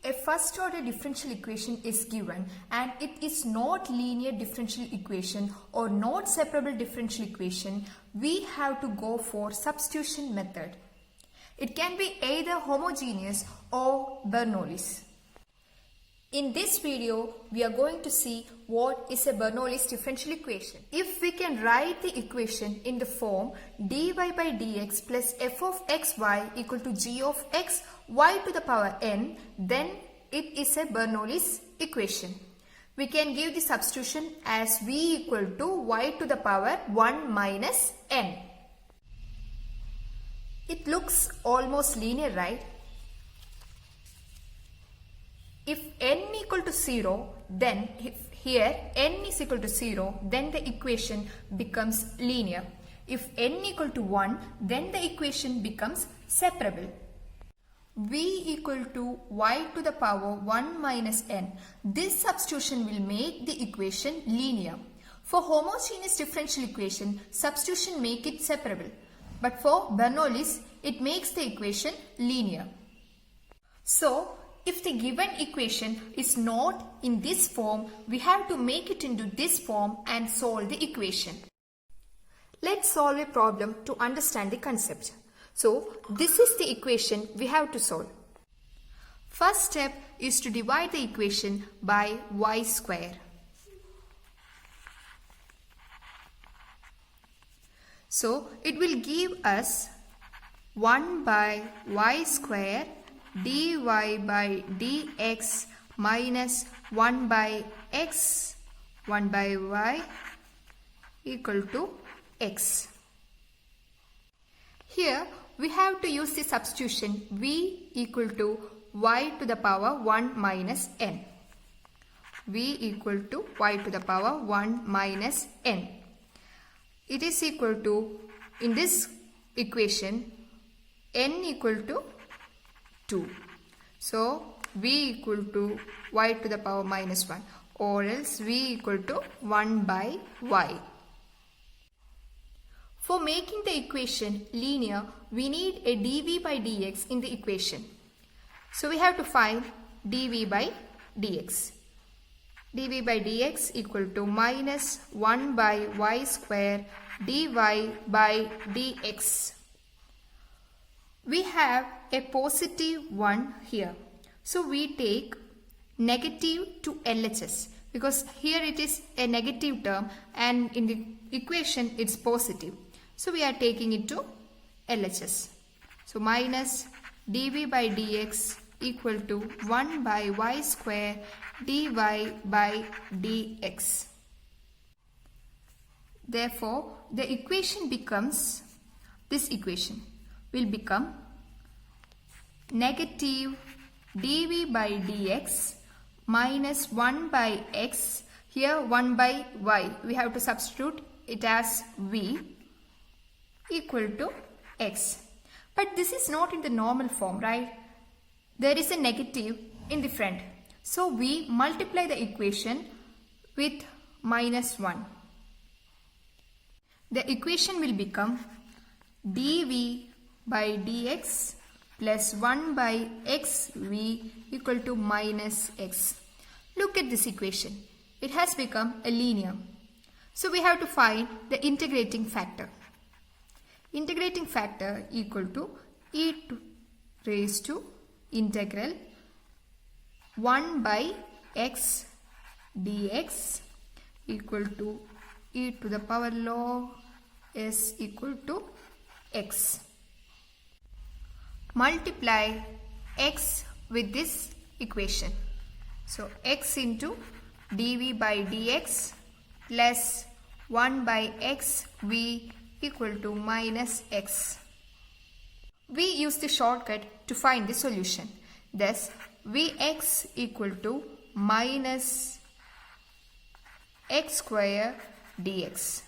A first order differential equation is given and it is not linear differential equation or not separable differential equation, we have to go for substitution method. It can be either homogeneous or Bernoulli's. In this video, we are going to see what is a Bernoulli's differential equation. If we can write the equation in the form dy by dx plus f of xy equal to g of x y to the power n, then it is a Bernoulli's equation. We can give the substitution as v equal to y to the power 1 minus n. It looks almost linear, right? If n equal to 0, then if here n is equal to 0, then the equation becomes linear. If n equal to 1, then the equation becomes separable. V equal to y to the power 1 minus n. This substitution will make the equation linear. For homogeneous differential equation, substitution make it separable. But for Bernoulli's, it makes the equation linear. So, if the given equation is not in this form, we have to make it into this form and solve the equation. Let's solve a problem to understand the concept. So, this is the equation we have to solve. First step is to divide the equation by y square. So, it will give us 1 by y square dy by dx minus 1 by x 1 by y equal to x. Here we have to use the substitution v equal to y to the power 1 minus n. V equal to y to the power 1 minus n. It is equal to, in this equation, n equal to 2. So, v equal to y to the power minus 1 or else v equal to 1 by y. For making the equation linear, we need a dv by dx in the equation. So, we have to find dv by dx. dv by dx equal to minus 1 by y square dy by dx. We have a positive 1 here. So, we take negative to LHS because here it is a negative term and in the equation it's positive. So, we are taking it to LHS. So, minus dv by dx equal to 1 by y square dy by dx. Therefore, the equation becomes, this equation will become negative dv by dx minus 1 by x, here 1 by y, we have to substitute it as v equal to x. But this is not in the normal form, right? There is a negative in the front. So, we multiply the equation with minus 1. The equation will become dv by dx plus 1 by xv equal to minus x. Look at this equation. It has become a linear. So, we have to find the integrating factor. Integrating factor equal to e raised to integral 1 by x dx equal to e to the power log s equal to x. Multiply x with this equation. So, x into dv by dx plus 1 by xv equal to minus x. We use the shortcut to find the solution. Thus, vx equal to minus x square dx.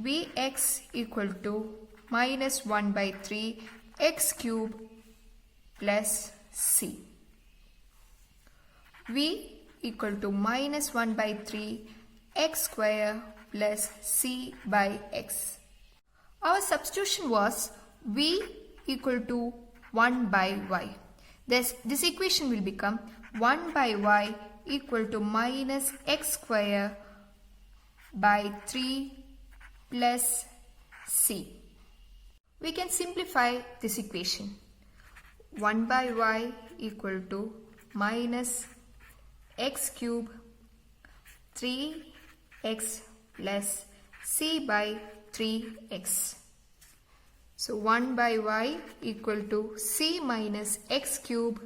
Vx equal to minus 1 by 3 x cube plus c. V equal to minus 1 by 3 x square plus c by x. Our substitution was v equal to 1 by y. This equation will become 1 by y equal to minus x square by 3 plus c. We can simplify this equation. 1 by y equal to minus x cube 3x plus c by 3x. So 1 by y equal to c minus x cube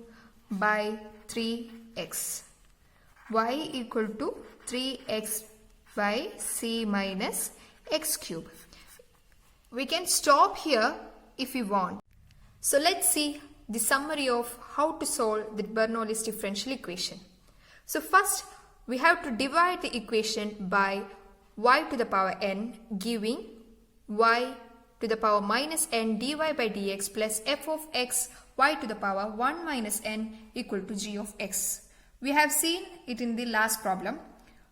by 3x. Y equal to 3x by c minus x cube. We can stop here if we want. So let's see the summary of how to solve the Bernoulli's differential equation. So first we have to divide the equation by y to the power n, giving y to the power minus n dy by dx plus f of x y to the power 1 minus n equal to g of x. We have seen it in the last problem.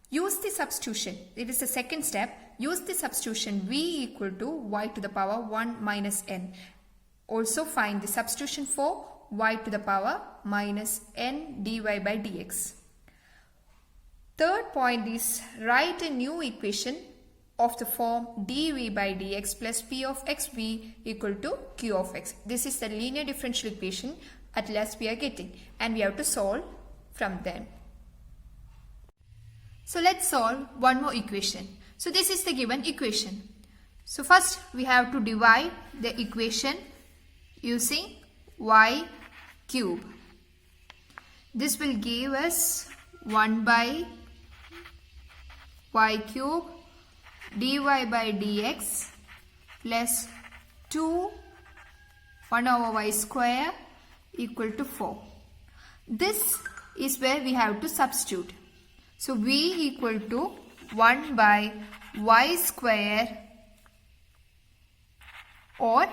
Use the substitution. It is the second step. Use the substitution v equal to y to the power 1 minus n. Also find the substitution for y to the power minus n dy by dx. Third point is write a new equation of the form dv by dx plus p of xv equal to q of x. This is the linear differential equation at last we are getting, and we have to solve from them. So let's solve one more equation. So this is the given equation. So first we have to divide the equation using y cube. This will give us 1 by y cube dy by dx plus 2 1 over y square equal to 4. This is where we have to substitute. So v equal to 1 by y square or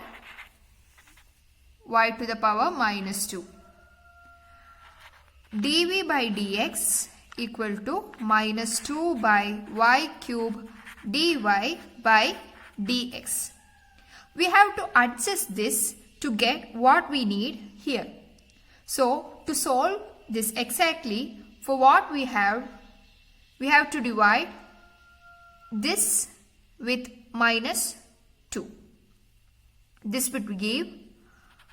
y to the power minus 2. dv by dx equal to minus 2 by y cube dy by dx. We have to adjust this to get what we need here. So to solve this exactly, for what we have to divide this with minus 2. This would give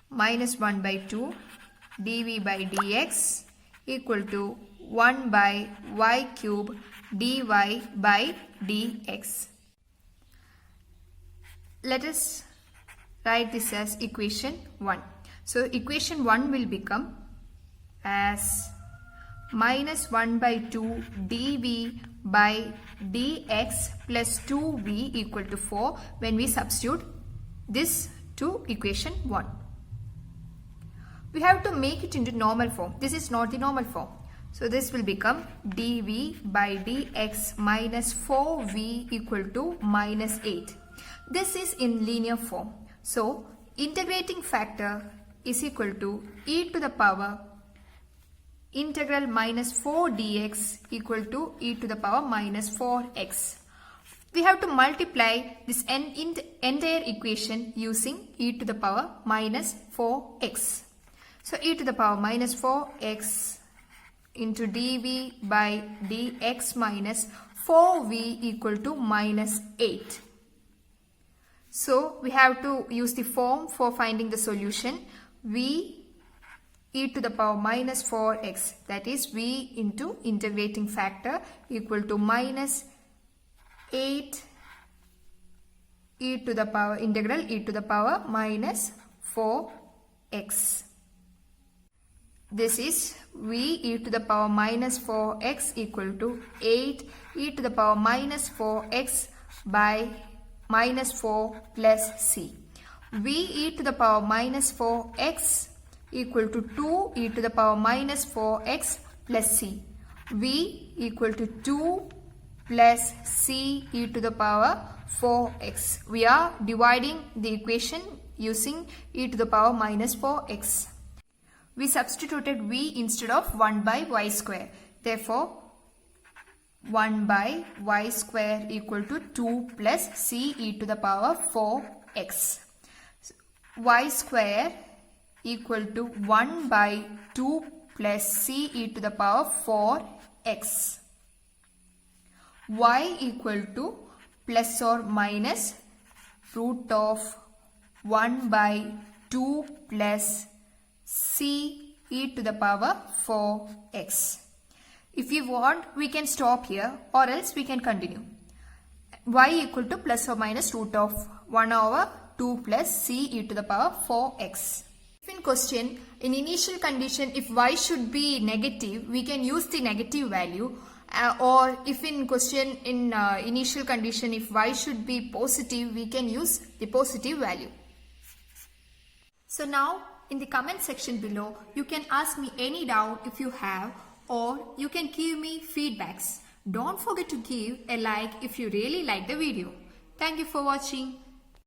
minus 1 by 2 dv by dx equal to 1 by y cube dy by dx. Let us write this as equation 1. So equation 1 will become as minus 1 by 2 dv by dx plus 2v equal to 4 when we substitute this to equation 1. We have to make it into normal form. This is not the normal form. So this will become dv by dx minus 4v equal to minus 8. This is in linear form. So integrating factor is equal to e to the power integral minus 4 dx equal to e to the power minus 4x. We have to multiply this entire equation using e to the power minus 4x. So e to the power minus 4x into dv by dx minus 4v equal to minus 8. So we have to use the form for finding the solution. V e to the power minus 4x, that is v into integrating factor equal to minus 8 e to the power integral e to the power minus 4x. This is v e to the power minus 4x equal to 8 e to the power minus 4x by minus 4 plus c. v e to the power minus 4x equal to 2 e to the power minus 4x plus c. v equal to 2 plus c e to the power 4x. We are dividing the equation using e to the power minus 4x. We substituted v instead of 1 by y square. Therefore, 1 by y square equal to 2 plus c e to the power 4x. Y square equal to 1 by 2 plus c e to the power 4x. Y equal to plus or minus root of 1 by 2 plus c e to the power 4x. If you want, we can stop here or else we can continue. Y equal to plus or minus root of 1 over 2 plus c e to the power 4x. If in question, in initial condition, if y should be negative, we can use the negative value. Or if in question, in initial condition, if y should be positive, we can use the positive value. So now, in the comment section below, you can ask me any doubt if you have, or you can give me feedbacks. Don't forget to give a like if you really like the video. Thank you for watching.